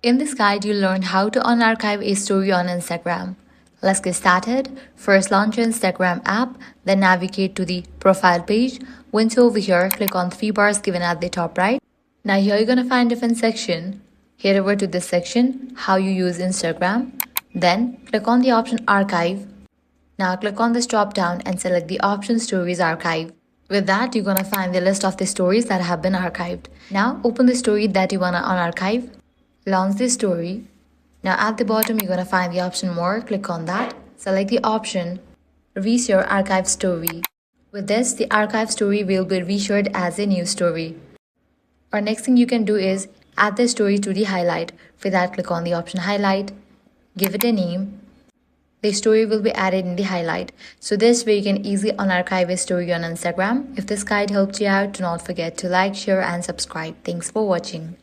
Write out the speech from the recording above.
In this guide, you'll learn how to unarchive a story on Instagram. Let's get started. First, launch your Instagram app, then navigate to the profile page. Once over here, click on three bars given at the top right. Now here you're going to find different section. Head over to this section, how you use Instagram. Then click on the option archive. Now click on this drop down and select the option stories archive. With that, you're going to find the list of the stories that have been archived. Now open the story that you want to unarchive. Launch the story. Now at the bottom, you're going to find the option more. Click on that. Select the option Reshare archive story. With this, the archive story will be reshared as a new story. Or next thing you can do is add the story to the highlight. For that, click on the option highlight. Give it a name. The story will be added in the highlight. So this way you can easily unarchive a story on Instagram. If this guide helped you out, do not forget to like, share and subscribe. Thanks for watching.